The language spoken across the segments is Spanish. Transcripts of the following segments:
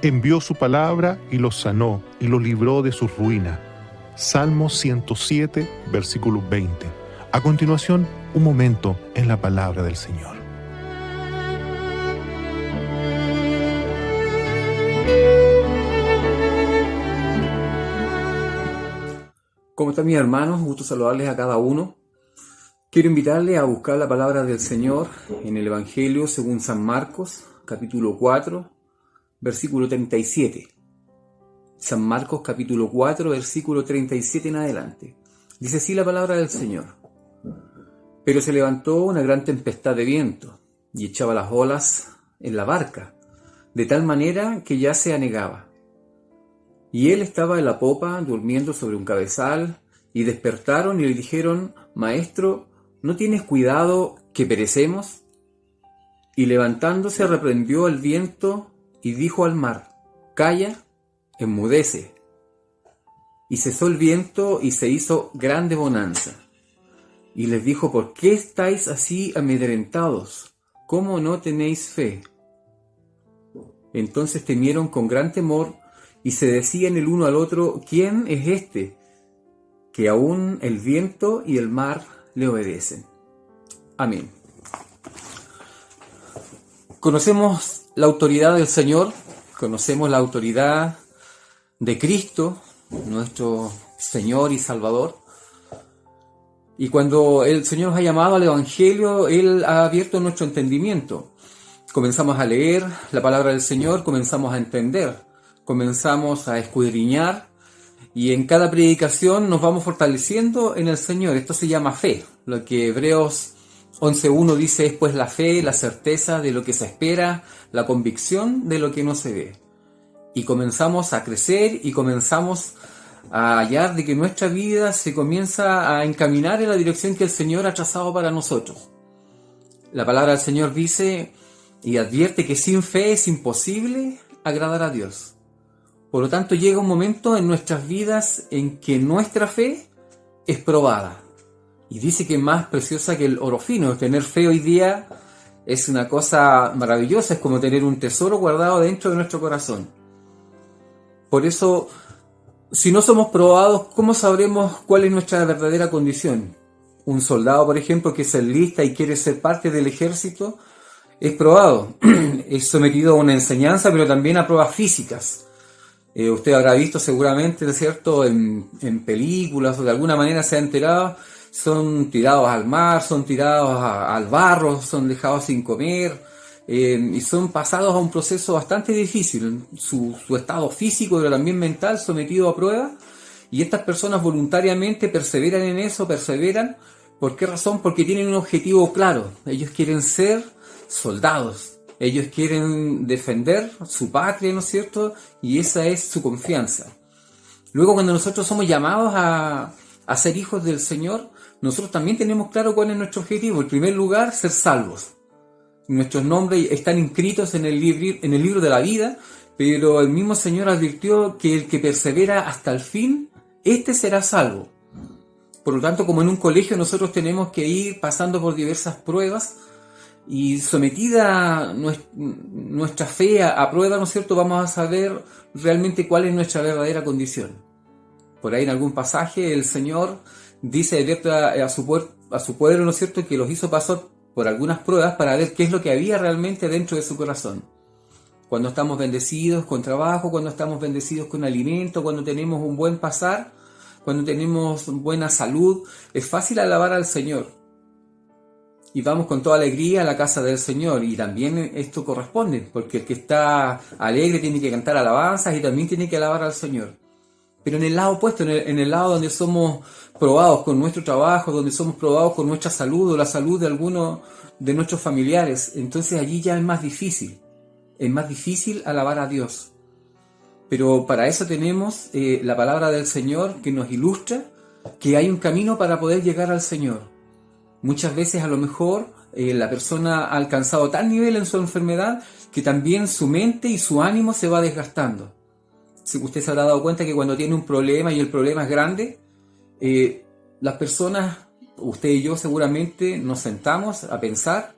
envió su palabra y los sanó y los libró de su ruina. Salmo 107, versículo 20. A continuación, un momento en la palabra del Señor. ¿Cómo están mis hermanos? Gusto saludarles a cada uno. Quiero invitarles a buscar la palabra del Señor en el Evangelio según San Marcos, capítulo 4, versículo 37. San Marcos, capítulo 4, versículo 37 en adelante. Dice así la palabra del Señor. Pero se levantó una gran tempestad de viento y echaba las olas en la barca, de tal manera que ya se anegaba. Y él estaba en la popa, durmiendo sobre un cabezal, y despertaron y le dijeron: Maestro, ¿no tienes cuidado que perecemos? Y levantándose reprendió al viento y dijo al mar: Calla, enmudece. Y cesó el viento y se hizo grande bonanza. Y les dijo: ¿Por qué estáis así amedrentados? ¿Cómo no tenéis fe? Entonces temieron con gran temor y se decían el uno al otro: ¿Quién es este, que aún el viento y el mar le obedecen? Amén. Conocemos la autoridad del Señor, conocemos la autoridad de Cristo, nuestro Señor y Salvador. Y cuando el Señor nos ha llamado al Evangelio, Él ha abierto nuestro entendimiento. Comenzamos a leer la palabra del Señor, comenzamos a entender, comenzamos a escudriñar, y en cada predicación nos vamos fortaleciendo en el Señor. Esto se llama fe. Lo que Hebreos 11.1 dice es pues la fe, la certeza de lo que se espera, la convicción de lo que no se ve. Y comenzamos a crecer y comenzamos a hallar de que nuestra vida se comienza a encaminar en la dirección que el Señor ha trazado para nosotros. La palabra del Señor dice y advierte que sin fe es imposible agradar a Dios. Por lo tanto, llega un momento en nuestras vidas en que nuestra fe es probada. Y dice que es más preciosa que el oro fino. Tener fe hoy día es una cosa maravillosa, es como tener un tesoro guardado dentro de nuestro corazón. Por eso, si no somos probados, ¿cómo sabremos cuál es nuestra verdadera condición? Un soldado, por ejemplo, que se enlista y quiere ser parte del ejército, es probado. Es sometido a una enseñanza, pero también a pruebas físicas. Usted habrá visto seguramente, ¿no es cierto?, en películas o de alguna manera se ha enterado, son tirados al mar, son tirados al barro, son dejados sin comer, y son pasados a un proceso bastante difícil, su estado físico pero también mental sometido a prueba, y estas personas voluntariamente perseveran en eso, perseveran. ¿Por qué razón? Porque tienen un objetivo claro. Ellos quieren ser soldados. Ellos quieren defender su patria, ¿no es cierto? Y esa es su confianza. Luego, cuando nosotros somos llamados a ser hijos del Señor, nosotros también tenemos claro cuál es nuestro objetivo. En primer lugar, ser salvos. Nuestros nombres están inscritos en el libro de la vida, pero el mismo Señor advirtió que el que persevera hasta el fin, este será salvo. Por lo tanto, como en un colegio, nosotros tenemos que ir pasando por diversas pruebas, y sometida nuestra fe a prueba, ¿no es cierto?, vamos a saber realmente cuál es nuestra verdadera condición. Por ahí en algún pasaje el Señor dice a su pueblo, ¿no es cierto?, que los hizo pasar por algunas pruebas para ver qué es lo que había realmente dentro de su corazón. Cuando estamos bendecidos con trabajo, cuando estamos bendecidos con alimento, cuando tenemos un buen pasar, cuando tenemos buena salud, es fácil alabar al Señor. Y vamos con toda alegría a la casa del Señor. Y también esto corresponde, porque el que está alegre tiene que cantar alabanzas y también tiene que alabar al Señor. Pero en el lado opuesto, en el lado donde somos probados con nuestro trabajo, donde somos probados con nuestra salud o la salud de alguno de nuestros familiares, entonces allí ya es más difícil. Es más difícil alabar a Dios. Pero para eso tenemos la palabra del Señor que nos ilustra que hay un camino para poder llegar al Señor. Muchas veces a lo mejor la persona ha alcanzado tal nivel en su enfermedad que también su mente y su ánimo se va desgastando. Si usted se habrá dado cuenta que cuando tiene un problema y el problema es grande, las personas, usted y yo seguramente nos sentamos a pensar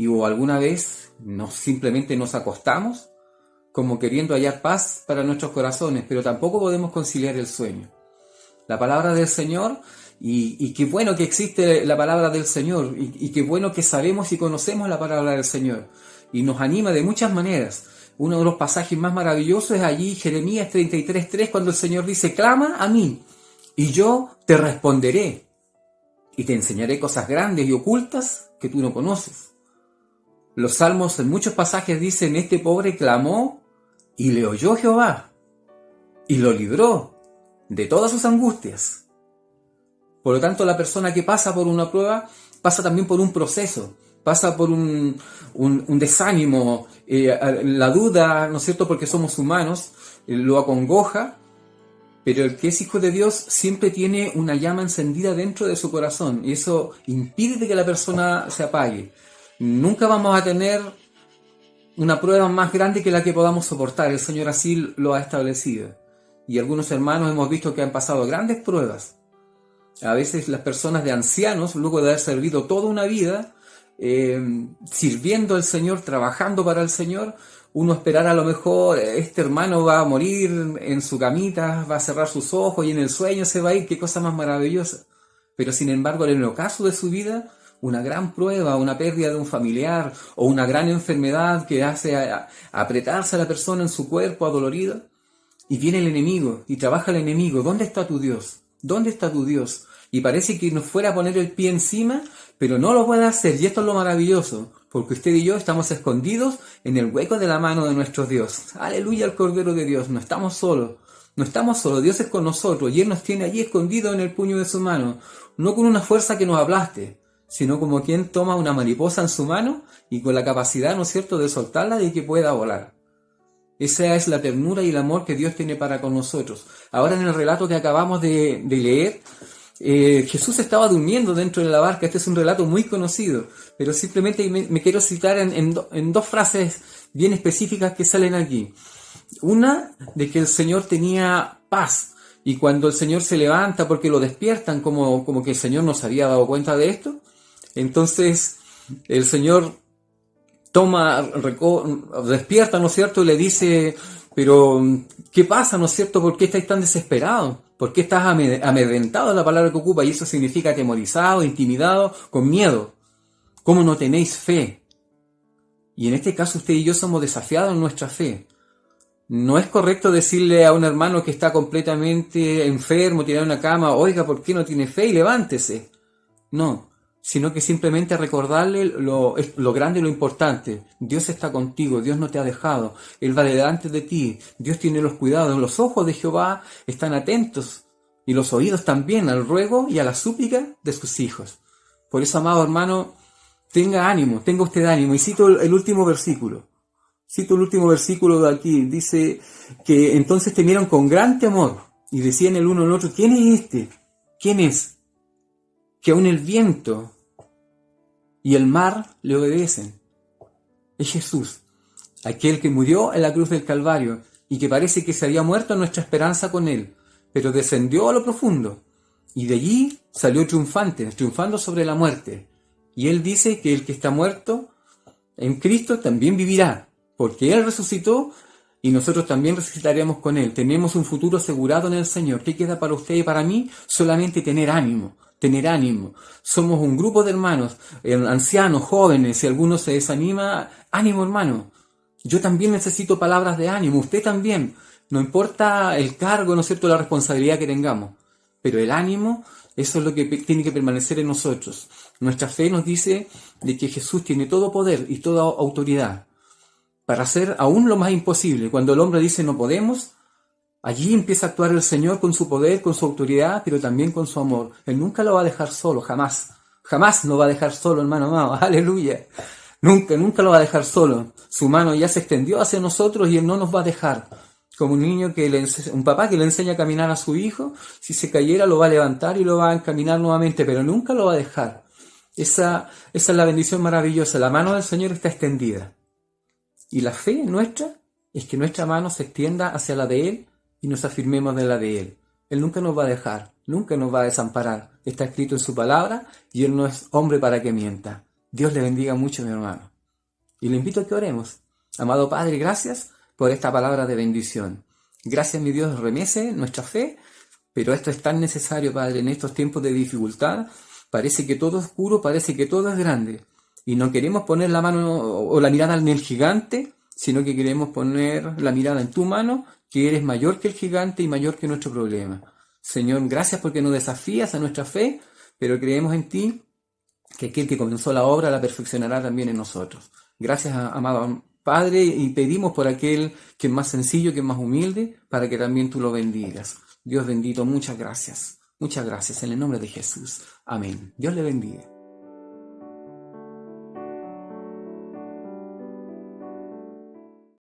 o alguna vez simplemente nos acostamos como queriendo hallar paz para nuestros corazones, pero tampoco podemos conciliar el sueño. La palabra del Señor, y qué bueno que existe la palabra del Señor, y qué bueno que sabemos y conocemos la palabra del Señor, y nos anima de muchas maneras. Uno de los pasajes más maravillosos es allí, Jeremías 33:3, cuando el Señor dice: clama a mí, y yo te responderé, y te enseñaré cosas grandes y ocultas que tú no conoces. Los salmos en muchos pasajes dicen: este pobre clamó, y le oyó Jehová, y lo libró de todas sus angustias. Por lo tanto, la persona que pasa por una prueba pasa también por un proceso, pasa por un desánimo, la duda, ¿no es cierto?, porque somos humanos, lo acongoja, pero el que es hijo de Dios siempre tiene una llama encendida dentro de su corazón, y eso impide que la persona se apague. Nunca vamos a tener una prueba más grande que la que podamos soportar, el Señor así lo ha establecido. Y algunos hermanos hemos visto que han pasado grandes pruebas. A veces las personas de ancianos, luego de haber servido toda una vida, sirviendo al Señor, trabajando para el Señor, uno esperará a lo mejor, este hermano va a morir en su camita, va a cerrar sus ojos y en el sueño se va a ir, qué cosa más maravillosa. Pero sin embargo, en el ocaso de su vida, una gran prueba, una pérdida de un familiar o una gran enfermedad que hace apretarse a la persona en su cuerpo adolorido, y viene el enemigo y trabaja el enemigo. ¿Dónde está tu Dios? ¿Dónde está tu Dios? Y parece que nos fuera a poner el pie encima, pero no lo puede hacer. Y esto es lo maravilloso, porque usted y yo estamos escondidos en el hueco de la mano de nuestro Dios. Aleluya al Cordero de Dios. No estamos solos. No estamos solos. Dios es con nosotros y Él nos tiene allí escondidos en el puño de su mano. No con una fuerza que nos aplaste, sino como quien toma una mariposa en su mano y con la capacidad, ¿no es cierto?, de soltarla y que pueda volar. Esa es la ternura y el amor que Dios tiene para con nosotros. Ahora, en el relato que acabamos de leer, Jesús estaba durmiendo dentro de la barca. Este es un relato muy conocido, pero simplemente me quiero citar en dos frases bien específicas que salen aquí. Una, de que el Señor tenía paz, y cuando el Señor se levanta porque lo despiertan, como que el Señor no se había dado cuenta de esto, entonces el Señor despierta, ¿no es cierto?, y le dice: pero, ¿qué pasa, no es cierto? ¿Por qué estáis tan desesperados? ¿Por qué estás amedrentado? Es la palabra que ocupa, y eso significa atemorizado, intimidado, con miedo. ¿Cómo no tenéis fe? Y en este caso usted y yo somos desafiados en nuestra fe. No es correcto decirle a un hermano que está completamente enfermo, tirado en una cama: oiga, ¿por qué no tiene fe? Y levántese. No, sino que simplemente recordarle lo grande y lo importante. Dios está contigo, Dios no te ha dejado, Él va delante de ti, Dios tiene los cuidados, los ojos de Jehová están atentos, y los oídos también al ruego y a la súplica de sus hijos. Por eso, amado hermano, tenga usted ánimo, y cito el último versículo. De aquí, dice que entonces temieron con gran temor, y decían el uno al otro: ¿quién es este? ¿Quién es? Que aún el viento y el mar le obedecen. Es Jesús, aquel que murió en la cruz del Calvario y que parece que se había muerto nuestra esperanza con Él, pero descendió a lo profundo y de allí salió triunfando sobre la muerte. Y Él dice que el que está muerto en Cristo también vivirá, porque Él resucitó y nosotros también resucitaremos con Él. Tenemos un futuro asegurado en el Señor. ¿Qué queda para usted y para mí? Solamente tener ánimo. Somos un grupo de hermanos, ancianos, jóvenes. Si alguno se desanima, ánimo, hermano. Yo también necesito palabras de ánimo, usted también. No importa el cargo, ¿no es cierto?, la responsabilidad que tengamos, pero el ánimo, eso es lo que tiene que permanecer en nosotros. Nuestra fe nos dice de que Jesús tiene todo poder y toda autoridad para hacer aún lo más imposible. Cuando el hombre dice no podemos, allí empieza a actuar el Señor con su poder, con su autoridad, pero también con su amor. Él nunca lo va a dejar solo, jamás. Jamás lo va a dejar solo, hermano amado. Aleluya. Nunca lo va a dejar solo. Su mano ya se extendió hacia nosotros y Él no nos va a dejar. Como un niño un papá que le enseña a caminar a su hijo, si se cayera lo va a levantar y lo va a encaminar nuevamente, pero nunca lo va a dejar. Esa es la bendición maravillosa. La mano del Señor está extendida. Y la fe nuestra es que nuestra mano se extienda hacia la de Él y nos afirmemos de la de Él. Él nunca nos va a dejar, nunca nos va a desamparar. Está escrito en su palabra y Él no es hombre para que mienta. Dios le bendiga mucho, mi hermano. Y le invito a que oremos. Amado Padre, gracias por esta palabra de bendición. Gracias, mi Dios, remece nuestra fe, pero esto es tan necesario, Padre, en estos tiempos de dificultad. Parece que todo es oscuro, parece que todo es grande. Y no queremos poner la mano o la mirada en el gigante, sino que queremos poner la mirada en tu mano, que eres mayor que el gigante y mayor que nuestro problema. Señor, gracias porque nos desafías a nuestra fe, pero creemos en ti, que aquel que comenzó la obra la perfeccionará también en nosotros. Gracias, amado Padre, y pedimos por aquel que es más sencillo, que es más humilde, para que también tú lo bendigas. Dios bendito, muchas gracias. Muchas gracias en el nombre de Jesús. Amén. Dios le bendiga.